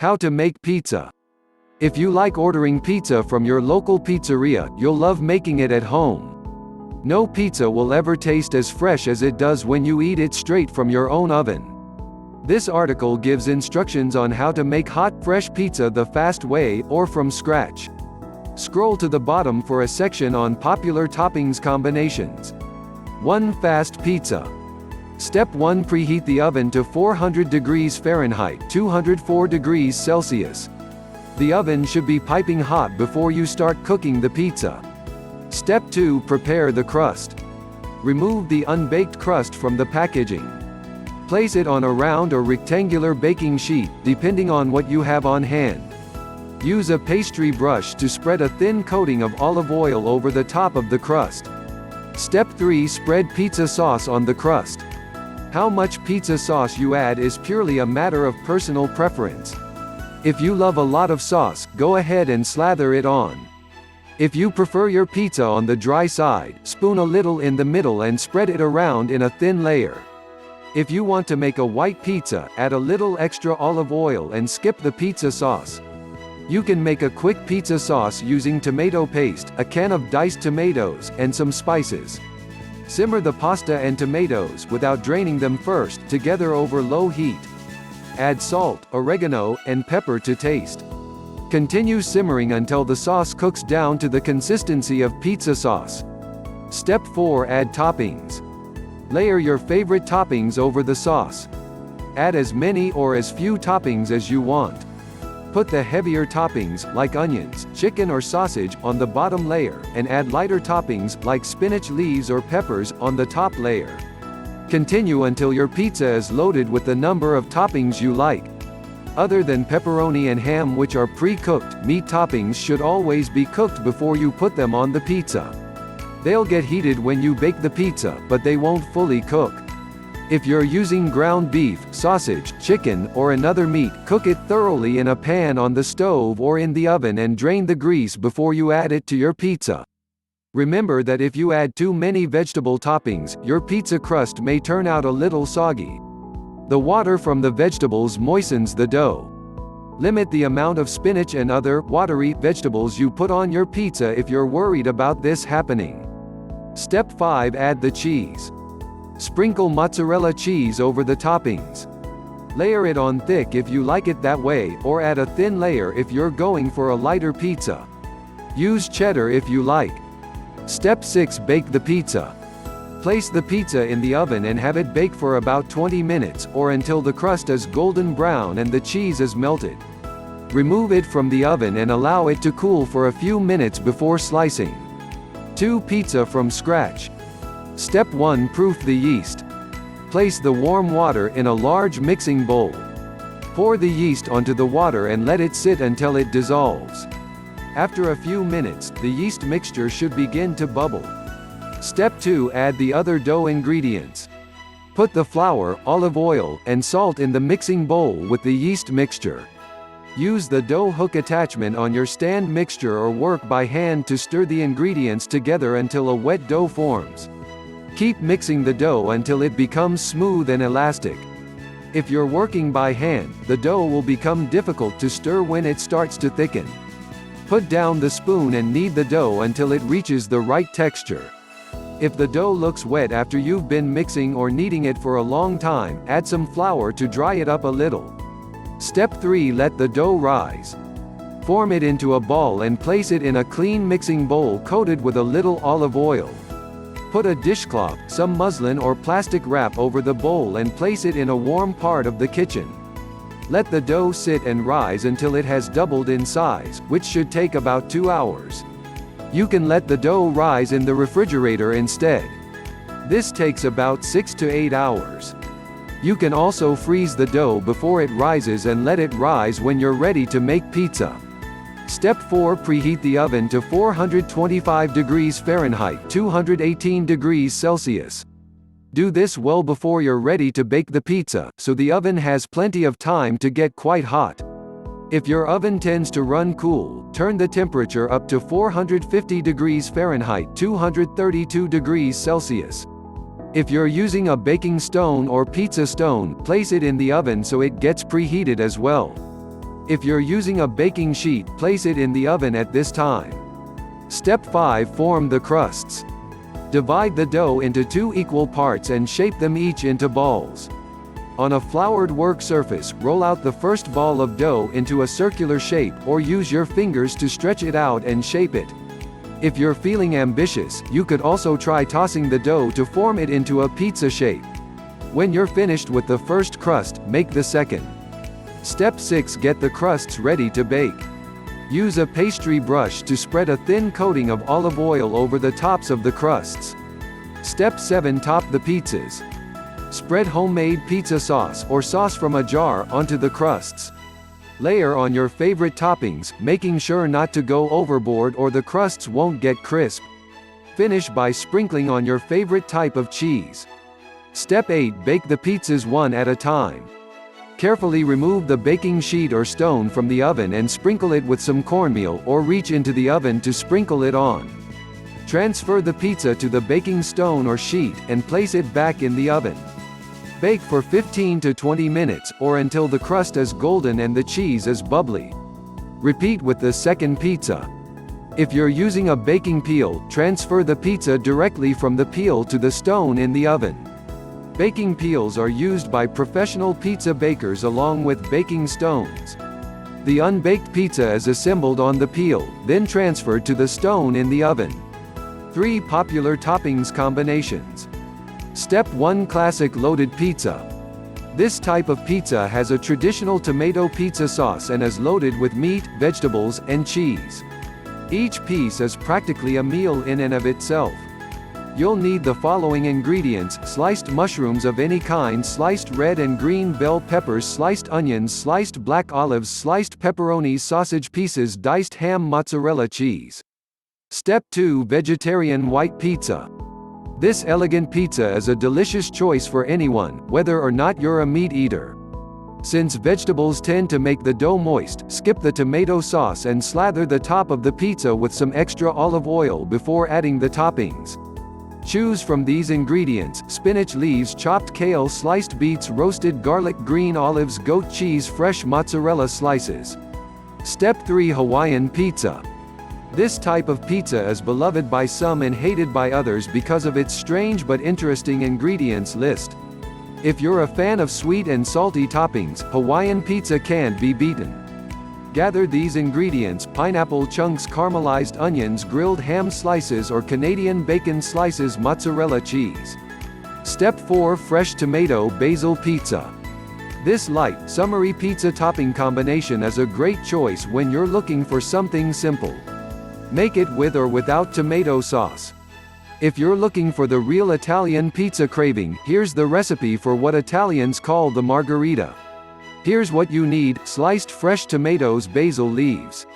How to make pizza. If you like ordering pizza from your local pizzeria, you'll love making it at home. No pizza will ever taste as fresh as it does when you eat it straight from your own oven. This article gives instructions on how to make hot, fresh pizza the fast way, or from scratch. Scroll to the bottom for a section on popular toppings combinations. 1. Fast pizza. Step 1. Preheat the oven to 400 degrees Fahrenheit, 204 degrees Celsius. The oven should be piping hot before you start cooking the pizza. Step 2. Prepare the crust. Remove the unbaked crust from the packaging. Place it on a round or rectangular baking sheet, depending on what you have on hand. Use a pastry brush to spread a thin coating of olive oil over the top of the crust. Step 3. Spread pizza sauce on the crust. How much pizza sauce you add is purely a matter of personal preference. If you love a lot of sauce, go ahead and slather it on. If you prefer your pizza on the dry side, spoon a little in the middle and spread it around in a thin layer. If you want to make a white pizza, add a little extra olive oil and skip the pizza sauce. You can make a quick pizza sauce using tomato paste, a can of diced tomatoes, and some spices. Simmer the pasta and tomatoes without draining them first, together over low heat. Add salt, oregano, and pepper to taste. Continue simmering until the sauce cooks down to the consistency of pizza sauce. Step 4. Add toppings. Layer your favorite toppings over the sauce. Add as many or as few toppings as you want. Put the heavier toppings, like onions, chicken or sausage, on the bottom layer, and add lighter toppings, like spinach leaves or peppers, on the top layer. Continue until your pizza is loaded with the number of toppings you like. Other than pepperoni and ham, which are pre-cooked, meat toppings should always be cooked before you put them on the pizza. They'll get heated when you bake the pizza, but they won't fully cook. If you're using ground beef, sausage, chicken, or another meat, cook it thoroughly in a pan on the stove or in the oven and drain the grease before you add it to your pizza. Remember that if you add too many vegetable toppings, your pizza crust may turn out a little soggy. The water from the vegetables moistens the dough. Limit the amount of spinach and other, watery, vegetables you put on your pizza if you're worried about this happening. Step 5. Add the cheese. Sprinkle mozzarella cheese over the toppings. Layer it on thick if you like it that way, or add a thin layer if you're going for a lighter pizza. Use cheddar if you like. Step 6. Bake the pizza. Place the pizza in the oven and have it bake for about 20 minutes, or until the crust is golden brown and the cheese is melted. Remove it from the oven and allow it to cool for a few minutes before slicing. 2. Pizza from scratch. Step 1. Proof the yeast. Place the warm water in a large mixing bowl. Pour the yeast onto the water and let it sit until it dissolves. After a few minutes, the yeast mixture should begin to bubble. Step 2. Add the other dough ingredients. Put the flour, olive oil, and salt in the mixing bowl with the yeast mixture. Use the dough hook attachment on your stand mixture or work by hand to stir the ingredients together until a wet dough forms. Keep mixing the dough until it becomes smooth and elastic. If you're working by hand, the dough will become difficult to stir when it starts to thicken. Put down the spoon and knead the dough until it reaches the right texture. If the dough looks wet after you've been mixing or kneading it for a long time, add some flour to dry it up a little. Step 3. Let the dough rise. Form it into a ball and place it in a clean mixing bowl coated with a little olive oil. Put a dishcloth, some muslin or plastic wrap over the bowl and place it in a warm part of the kitchen. Let the dough sit and rise until it has doubled in size, which should take about 2 hours. You can let the dough rise in the refrigerator instead. This takes about 6 to 8 hours. You can also freeze the dough before it rises and let it rise when you're ready to make pizza. Step 4. Preheat the oven to 425 degrees Fahrenheit, 218 degrees Celsius. Do this well before you're ready to bake the pizza, so the oven has plenty of time to get quite hot. If your oven tends to run cool, turn the temperature up to 450 degrees Fahrenheit, 232 degrees Celsius. If you're using a baking stone or pizza stone, place it in the oven so it gets preheated as well. If you're using a baking sheet, place it in the oven at this time. Step 5. Form the crusts. Divide the dough into 2 equal parts and shape them each into balls. On a floured work surface, roll out the first ball of dough into a circular shape, or use your fingers to stretch it out and shape it. If you're feeling ambitious, you could also try tossing the dough to form it into a pizza shape. When you're finished with the first crust, make the second. Step 6. Get the crusts ready to bake. Use a pastry brush to spread a thin coating of olive oil over the tops of the crusts. Step 7. Top the pizzas. Spread homemade pizza sauce or sauce from a jar onto the crusts. Layer on your favorite toppings, making sure not to go overboard or the crusts won't get crisp. Finish by sprinkling on your favorite type of cheese. Step 8. Bake the pizzas one at a time. Carefully remove the baking sheet or stone from the oven and sprinkle it with some cornmeal, or reach into the oven to sprinkle it on. Transfer the pizza to the baking stone or sheet, and place it back in the oven. Bake for 15 to 20 minutes, or until the crust is golden and the cheese is bubbly. Repeat with the second pizza. If you're using a baking peel, transfer the pizza directly from the peel to the stone in the oven. Baking peels are used by professional pizza bakers along with baking stones. The unbaked pizza is assembled on the peel, then transferred to the stone in the oven. 3 popular toppings combinations. Step 1. Classic loaded pizza. This type of pizza has a traditional tomato pizza sauce and is loaded with meat, vegetables, and cheese. Each piece is practically a meal in and of itself. You'll need the following ingredients: sliced mushrooms of any kind, sliced red and green bell peppers, sliced onions, sliced black olives, sliced pepperonis, sausage pieces, diced ham, mozzarella cheese. Step 2. Vegetarian white pizza. This elegant pizza is a delicious choice for anyone, whether or not you're a meat eater. Since vegetables tend to make the dough moist, skip the tomato sauce and slather the top of the pizza with some extra olive oil before adding the toppings. Choose from these ingredients: spinach leaves, chopped kale, sliced beets, roasted garlic, green olives, goat cheese, fresh mozzarella slices. Step 3. Hawaiian pizza. This type of pizza is beloved by some and hated by others because of its strange but interesting ingredients list. If you're a fan of sweet and salty toppings, Hawaiian pizza can't be beaten. Gather these ingredients: pineapple chunks, caramelized onions, grilled ham slices or Canadian bacon slices, mozzarella cheese. Step 4. Fresh tomato basil pizza. This light, summery pizza topping combination is a great choice when you're looking for something simple. Make it with or without tomato sauce. If you're looking for the real Italian pizza craving, here's the recipe for what Italians call the margherita. Here's what you need: sliced fresh tomatoes, basil leaves,